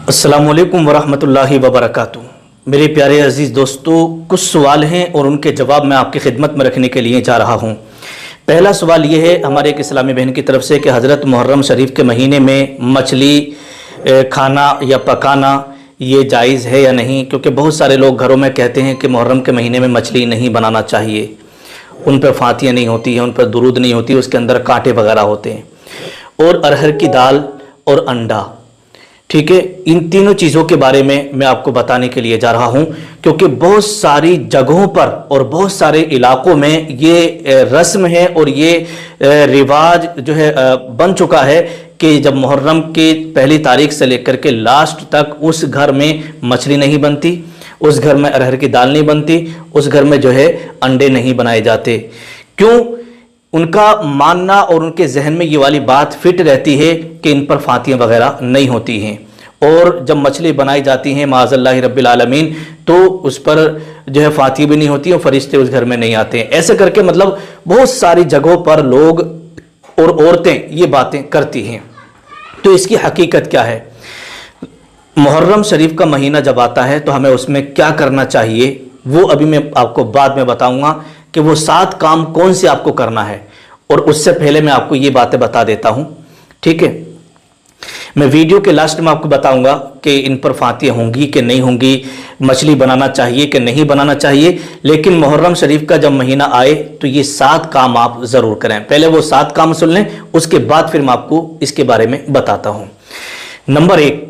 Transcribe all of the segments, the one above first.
अस्सलामुअलैकुम वरहमतुल्लाहि वबरकातुहू। मेरे प्यारे अजीज़ दोस्तों, कुछ सवाल हैं और उनके जवाब मैं आपकी खिदमत में रखने के लिए जा रहा हूँ। पहला सवाल ये है हमारे एक इस्लामी बहन की तरफ से कि हज़रत मुहर्रम शरीफ के महीने में मछली खाना या पकाना ये जायज़ है या नहीं, क्योंकि बहुत सारे लोग घरों में कहते हैं कि मुहर्रम के महीने में मछली नहीं बनाना चाहिए, उन पर फातियाँ नहीं होती हैं, उन पर दुरूद नहीं होती, उसके अंदर कांटे वगैरह होते हैं, और अरहर की दाल और अंडा। ठीक है, इन तीनों चीज़ों के बारे में मैं आपको बताने के लिए जा रहा हूं, क्योंकि बहुत सारी जगहों पर और बहुत सारे इलाकों में ये रस्म है और ये रिवाज जो है बन चुका है कि जब मुहर्रम की पहली तारीख से लेकर के लास्ट तक उस घर में मछली नहीं बनती, उस घर में अरहर की दाल नहीं बनती, उस घर में जो है अंडे नहीं बनाए जाते। क्यों? उनका मानना और उनके जहन में ये वाली बात फिट रहती है कि इन पर फातियाँ वगैरह नहीं होती हैं, और जब मछली बनाई जाती हैं माज़अल्लाह रब्बिल आलमीन तो उस पर जो है फातियाँ भी नहीं होती और फरिश्ते उस घर में नहीं आते हैं। ऐसे करके मतलब बहुत सारी जगहों पर लोग और औरतें ये बातें करती हैं। तो इसकी हकीकत क्या है? मुहर्रम शरीफ का महीना जब आता है तो हमें उसमें क्या करना चाहिए, वो अभी मैं आपको बाद में बताऊंगा कि वो 7 काम कौन से आपको करना है। और उससे पहले मैं आपको ये बातें बता देता हूं, ठीक है। मैं वीडियो के लास्ट में आपको बताऊंगा कि इन पर फातियाँ होंगी कि नहीं होंगी, मछली बनाना चाहिए कि नहीं बनाना चाहिए, लेकिन मुहर्रम शरीफ का जब महीना आए तो ये 7 काम आप ज़रूर करें। पहले वो 7 काम सुन लें, उसके बाद फिर मैं आपको इसके बारे में बताता हूँ। नंबर 1,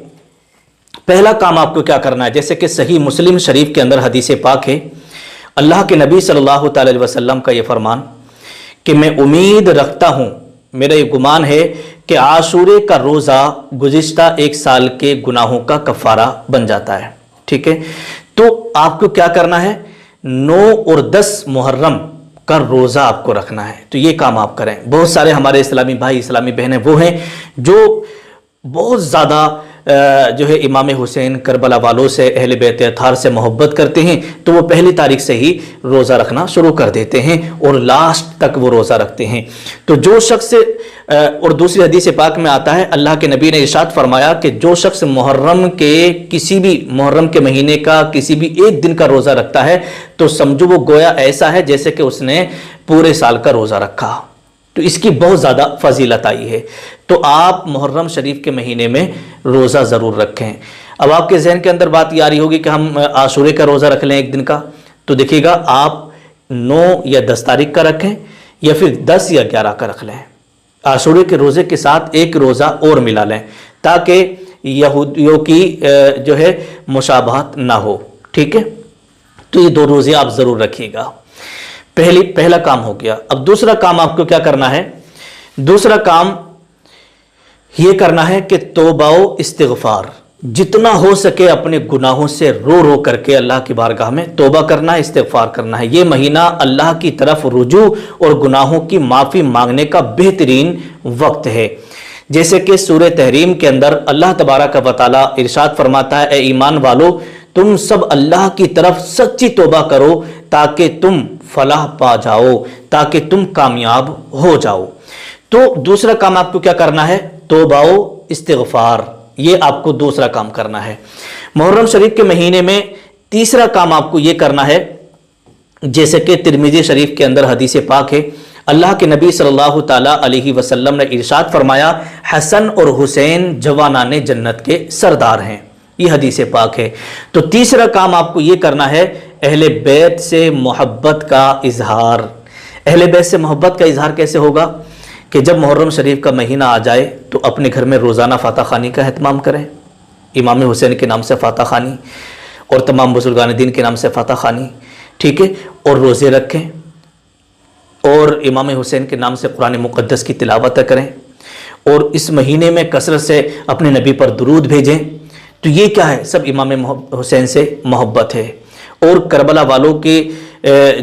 पहला काम आपको क्या करना है, जैसे कि सही मुस्लिम शरीफ के अंदर हदीस पाक है, अल्लाह के नबी सल्लल्लाहु अलैहि वसल्लम का ये फरमान कि मैं उम्मीद रखता हूँ, मेरा ये गुमान है कि आशूरे का रोज़ा गुज़िश्ता 1 साल के गुनाहों का कफ़ारा बन जाता है। ठीक है, तो आपको क्या करना है, 9 और 10 मुहर्रम का रोज़ा आपको रखना है। तो ये काम आप करें। बहुत सारे हमारे इस्लामी भाई इस्लामी बहनें वो हैं जो बहुत ज़्यादा जो है इमाम हुसैन करबला वालों से अहले बैत अताहर से मोहब्बत करते हैं, तो वो पहली तारीख से ही रोज़ा रखना शुरू कर देते हैं और लास्ट तक वो रोज़ा रखते हैं। तो जो शख्स और दूसरी हदीस पाक में आता है, अल्लाह के नबी ने इरशाद फरमाया कि जो शख्स मुहर्रम के महीने का किसी भी एक दिन का रोज़ा रखता है तो समझो वो गोया ऐसा है जैसे कि उसने पूरे साल का रोज़ा रखा। तो इसकी बहुत ज़्यादा फजीलत आई है। तो आप मुहर्रम शरीफ के महीने में रोज़ा ज़रूर रखें। अब आपके जहन के अंदर बात ये आ रही होगी कि हम आशूरे का रोज़ा रख लें एक दिन का, तो देखिएगा आप 9 या 10 तारीख का रखें या फिर 10 या 11 का रख लें। आशूरे के रोज़े के साथ एक रोज़ा और मिला लें ताकि यहूदियों की जो है मुशाबहत ना हो। ठीक है, तो ये 2 रोज़े आप ज़रूर रखिएगा। पहला काम हो गया। अब दूसरा काम आपको क्या करना है, दूसरा काम ये करना है कि तौबा व इस्तिग़फ़ार, जितना हो सके अपने गुनाहों से रो रो करके अल्लाह की बारगाह में तौबा करना है, इस्तिग़फ़ार करना है। ये महीना अल्लाह की तरफ रुजू और गुनाहों की माफ़ी मांगने का बेहतरीन वक्त है। जैसे कि सूरह तहरीम के अंदर अल्लाह तबारक व तआला इरशाद फरमाता है, ए ईमान वालो, तुम सब अल्लाह की तरफ सच्ची तौबा करो ताकि तुम फलाह पा जाओ, ताकि तुम कामयाब हो जाओ। तो दूसरा काम आपको क्या करना है, तौबा व इस्तिग़फ़ार, ये आपको दूसरा काम करना है। मुहर्रम शरीफ के महीने में तीसरा काम आपको ये करना है, जैसे कि तिरमिज़ी शरीफ के अंदर हदीस पाक है, अल्लाह के नबी सल्लल्लाहु ताला अलैहि वसल्लम ने इरशाद फरमाया, हसन और हुसैन जवानाने जन्नत के सरदार हैं। ये हदीस पाक है। तो तीसरा काम आपको ये करना है, अहले बैत से मोहब्बत का इजहार। अहले बैत से मोहब्बत का इजहार कैसे होगा कि जब मुहर्रम शरीफ का महीना आ जाए तो अपने घर में रोज़ाना फातह खानी का एहतमाम करें, इमाम हुसैन के नाम से फातह खानी और तमाम बुजुर्गान दीन के नाम से फातह खानी। ठीक है, और रोज़े रखें और इमाम हुसैन के नाम से कुरान मुक़द्दस की तिलावत करें और इस महीने में कसरत से अपने नबी पर दुरूद भेजें। तो ये क्या है, सब इमाम हुसैन से मोहब्बत है। और करबला वालों के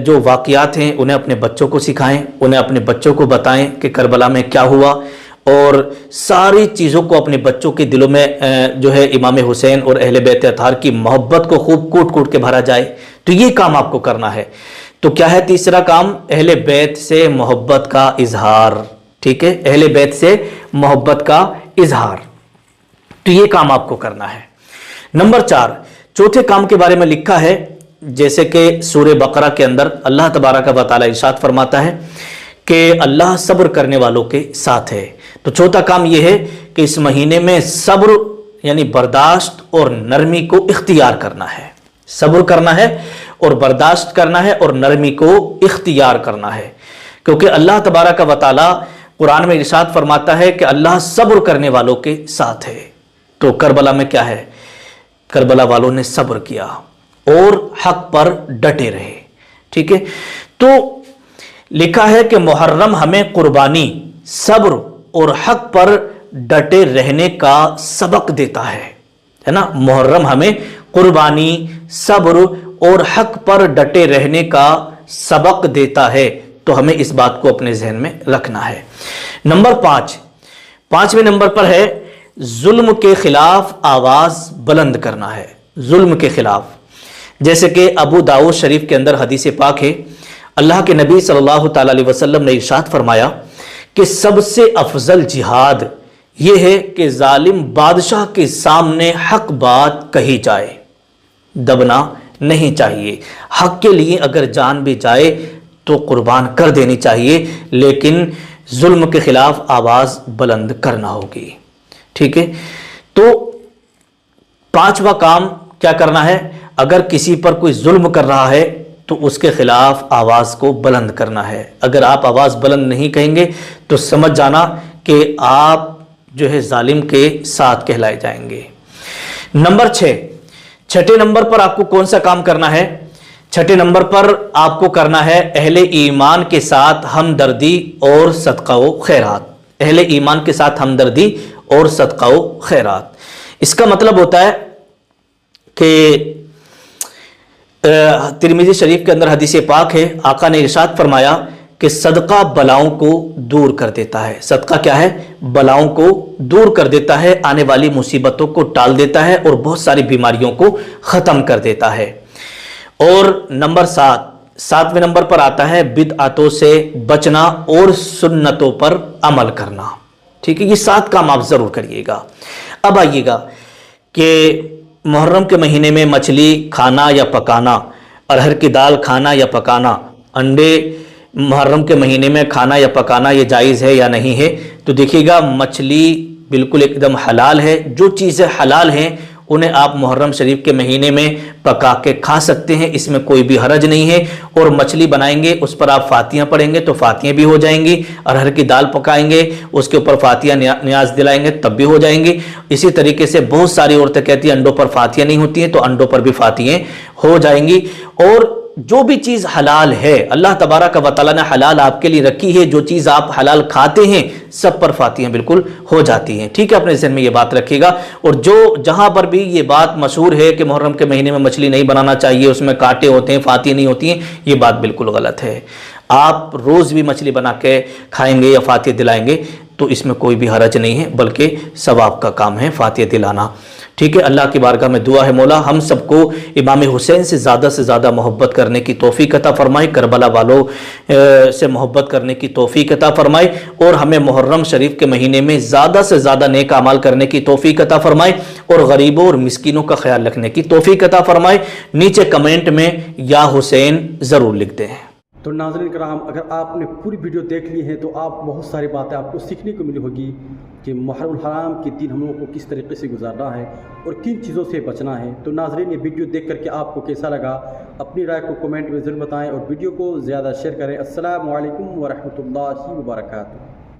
जो वाक़यात हैं उन्हें अपने बच्चों को सिखाएं, उन्हें अपने बच्चों को बताएं कि करबला में क्या हुआ, और सारी चीज़ों को अपने बच्चों के दिलों में जो है इमाम हुसैन और अहले बैत अताहर की मोहब्बत को खूब कूट कूट के भरा जाए। तो ये काम आपको करना है। तो क्या है तीसरा काम, अहले बैत से मोहब्बत का इजहार। ठीक है, अहले बैत से मोहब्बत का इजहार, तो ये काम आपको करना है। नंबर 4, चौथे काम के बारे में लिखा है, जैसे कि सूरह बकरा के अंदर अल्लाह तबारक व तआला इरशाद फरमाता है कि अल्लाह सब्र करने वालों के साथ है। तो चौथा काम यह है कि इस महीने में सब्र यानी बर्दाश्त और नरमी को इख्तियार करना है। सब्र करना है और बर्दाश्त करना है और नरमी को इख्तियार करना है, क्योंकि अल्लाह तबारक व तआला कुरान में इरशाद फरमाता है कि अल्लाह सब्र करने वालों के साथ है। तो करबला में क्या है, करबला वालों ने सब्र किया और हक पर डटे रहे। ठीक है, तो लिखा है कि मुहर्रम हमें कुर्बानी, सब्र और हक पर डटे रहने का सबक देता है ना। मुहर्रम हमें कुर्बानी, सब्र और हक पर डटे रहने का सबक देता है, तो हमें इस बात को अपने जहन में रखना है। नंबर 5, 5वें नंबर पर है जुल्म के खिलाफ आवाज बुलंद करना है। जुल्म के खिलाफ, जैसे कि अबू दाऊद शरीफ के अंदर हदीस पाक है, अल्लाह के नबी सल्लल्लाहु ताला अलैहि वसल्लम ने इरशाद फरमाया कि सबसे अफजल जिहाद यह है कि जालिम बादशाह के सामने हक बात कही जाए, दबना नहीं चाहिए। हक के लिए अगर जान भी जाए तो कुर्बान कर देनी चाहिए, लेकिन जुल्म के खिलाफ आवाज बुलंद करना होगी। ठीक है, तो 5वां काम क्या करना है, अगर किसी पर कोई जुल्म कर रहा है तो उसके खिलाफ आवाज को बुलंद करना है। अगर आप आवाज बुलंद नहीं कहेंगे तो समझ जाना कि आप जो है जालिम के साथ कहलाए जाएंगे। नंबर 6, छठे नंबर पर आपको कौन सा काम करना है, छठे नंबर पर आपको करना है अहले ईमान के साथ हमदर्दी और सदका व खैरात। अहले ईमान के साथ हमदर्दी और सदका व खैरात, इसका मतलब होता है कि तिरमिज़ी शरीफ के अंदर हदीस पाक है, आका ने इरशाद फरमाया कि सदका बलाओं को दूर कर देता है। सदका क्या है, बलाओं को दूर कर देता है, आने वाली मुसीबतों को टाल देता है और बहुत सारी बीमारियों को ख़त्म कर देता है। और नंबर 7, 7वें नंबर पर आता है बिदअतों से बचना और सुन्नतों पर अमल करना। ठीक है, ये 7 काम आप ज़रूर करिएगा। अब आइएगा कि मुहर्रम के महीने में मछली खाना या पकाना, अरहर की दाल खाना या पकाना, अंडे मुहर्रम के महीने में खाना या पकाना ये जायज़ है या नहीं है। तो देखिएगा, मछली बिल्कुल एकदम हलाल है। जो चीज़ें हलाल हैं उन्हें आप मुहर्रम शरीफ के महीने में पका के खा सकते हैं, इसमें कोई भी हरज नहीं है। और मछली बनाएंगे, उस पर आप फातियाँ पढ़ेंगे तो फातियाँ भी हो जाएंगी। अरहर की दाल पकाएंगे, उसके ऊपर फातियाँ न्याज दिलाएंगे तब भी हो जाएंगी। इसी तरीके से बहुत सारी औरतें कहती हैं अंडों पर फातियाँ नहीं होती हैं, तो अंडों पर भी फातियाँ हो जाएंगी। और जो भी चीज़ हलाल है, अल्लाह तबारक व तआला ने हलाल आपके लिए रखी है, जो चीज़ आप हलाल खाते हैं सब पर फातियाँ बिल्कुल हो जाती हैं। ठीक है, अपने ज़हन में ये बात रखिएगा। और जो जहाँ पर भी ये बात मशहूर है कि मुहर्रम के महीने में मछली नहीं बनाना चाहिए, उसमें कांटे होते हैं, फातियाँ नहीं होती हैं, ये बात बिल्कुल गलत है। आप रोज़ भी मछली बना के खाएंगे या फातियाँ दिलाएंगे तो इसमें कोई भी हरज नहीं है, बल्कि सवाब का काम है फातियाँ दिलाना। ठीक है, अल्लाह की बारगाह में दुआ है, मौला हम सबको इमाम हुसैन से ज़्यादा मोहब्बत करने की तौफीक अता फरमाए, करबला वालों से मोहब्बत करने की तौफीक अता फरमाए, और हमें मुहर्रम शरीफ के महीने में ज़्यादा से ज़्यादा नेक अमाल करने की तौफीक अता फरमाए, और गरीबों और मिस्कीनों का ख्याल रखने की तौफीक अता फरमाए। नीचे कमेंट में या हुसैन ज़रूर लिख दें। तो नाज़रीन कराम, अगर आपने पूरी वीडियो देख ली है तो आप बहुत सारी बातें आपको सीखने को मिली होगी कि मुहर्रम हराम के दिन हम लोगों को किस तरीके से गुजारना है और किन चीज़ों से बचना है। तो नाज़रीन, ये वीडियो देख करके आपको कैसा लगा, अपनी राय को कमेंट में ज़रूर बताएं और वीडियो को ज़्यादा शेयर करें। अस्सलामु अलैकुम व रहमतुल्लाहि व बरकातुहू।